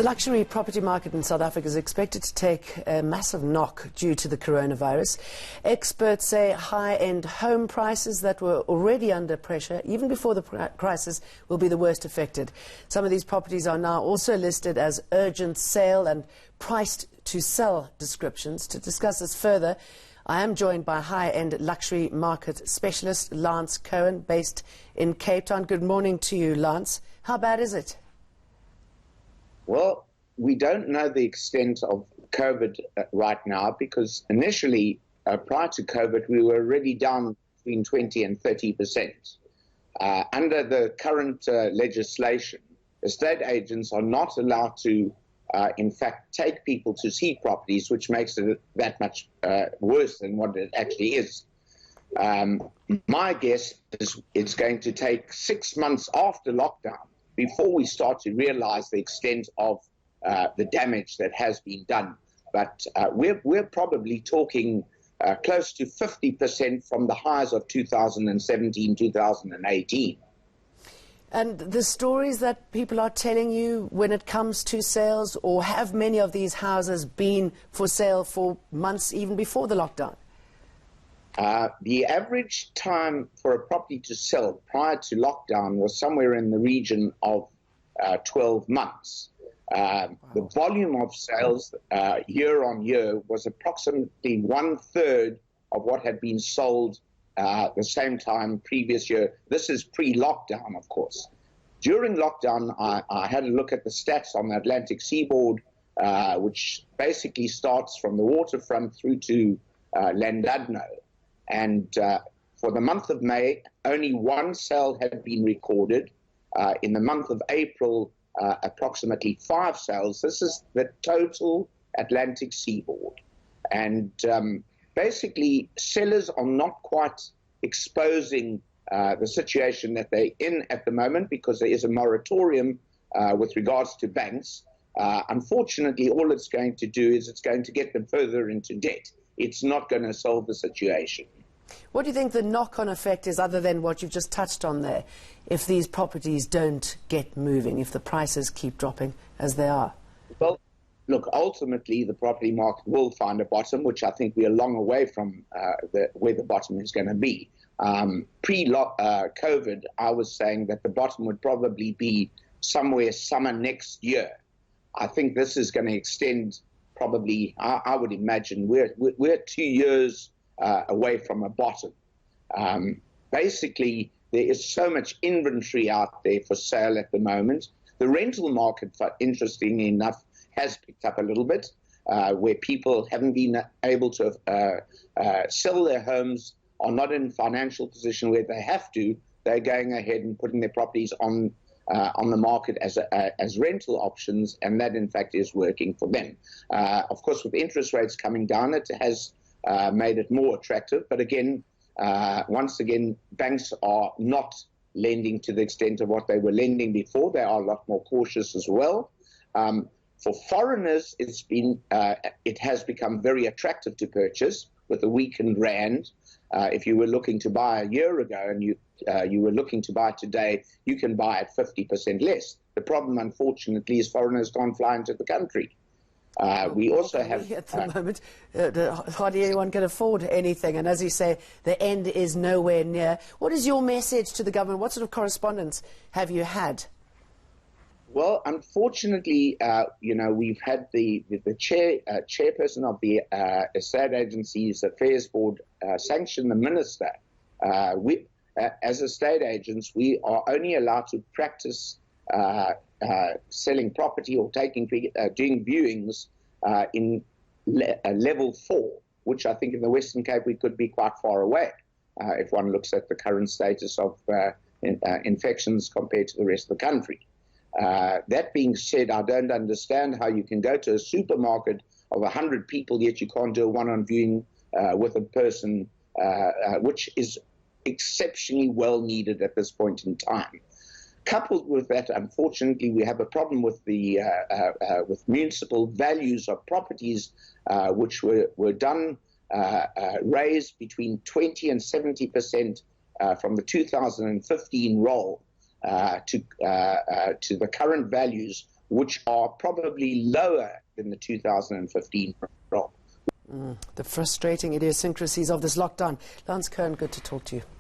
The luxury property market in South Africa is expected to take a massive knock due to the coronavirus. Experts say high-end home prices that were already under pressure, even before the crisis, will be the worst affected. Some of these properties are now also listed as urgent sale and priced to sell descriptions. To discuss this further, I am joined by high-end luxury market specialist Lance Cohen, based in Cape Town. Good morning to you, Lance. How bad is it? Well, we don't know the extent of COVID right now because initially, prior to COVID, we were already down between 20 and 30%. Under the current legislation, estate agents are not allowed to, in fact, take people to see properties, which makes it that much worse than what it actually is. My guess is it's going to take 6 months after lockdown before we start to realize the extent of the damage that has been done. But we're probably talking close to 50% from the highs of 2017, 2018. And the stories that people are telling you when it comes to sales, or have many of these houses been for sale for months even before the lockdown? The average time for a property to sell prior to lockdown was somewhere in the region of 12 months. Wow. The volume of sales year on year was approximately 1/3 of what had been sold the same time previous year. This is pre-lockdown, of course. During lockdown, I had a look at the stats on the Atlantic seaboard, which basically starts from the waterfront through to Llandudno. And for the month of May, only one sale had been recorded. In the month of April, approximately 5 sales. This is the total Atlantic seaboard. And basically, sellers are not quite exposing the situation that they're in at the moment because there is a moratorium with regards to banks. Unfortunately, all it's going to do is it's going to get them further into debt. It's not going to solve the situation. What do you think the knock-on effect is, other than what you've just touched on there, if these properties don't get moving, if the prices keep dropping as they are? Well, look, ultimately the property market will find a bottom, which I think we are long away from where the bottom is going to be. Pre-COVID, I was saying that the bottom would probably be somewhere summer next year. I think this is going to extend probably, I would imagine, we're 2 years away from a bottom. Basically, there is so much inventory out there for sale at the moment. The rental market, interestingly enough, has picked up a little bit, where people haven't been able to sell their homes, are not in financial position where they have to. They're going ahead and putting their properties on the market as rental options, and that, in fact, is working for them. Of course, with interest rates coming down, it has made it more attractive. But again, once again, banks are not lending to the extent of what they were lending before. They are a lot more cautious as well. For foreigners, it has become very attractive to purchase with the weakened rand. If you were looking to buy a year ago and you were looking to buy today, you can buy at 50% less. The problem, unfortunately, is foreigners can't fly into the country. We also have at the moment, hardly anyone can afford anything, and as you say, the end is nowhere near. What is your message to the government? What sort of correspondence have you had? Well, unfortunately, we've had the chairperson of the Estate Agencies Affairs Board sanction the minister. As estate agents, we are only allowed to practice selling property or doing viewings in level 4, which I think in the Western Cape we could be quite far away if one looks at the current status of infections compared to the rest of the country. That being said, I don't understand how you can go to a supermarket of 100 people, yet you can't do a one-on viewing with a person, which is exceptionally well needed at this point in time. Coupled with that, unfortunately, we have a problem with the with municipal values of properties, which were done raised between 20 and 70% from the 2015 roll to the current values, which are probably lower than the 2015 roll. The frustrating idiosyncrasies of this lockdown. Lance Cohen, good to talk to you.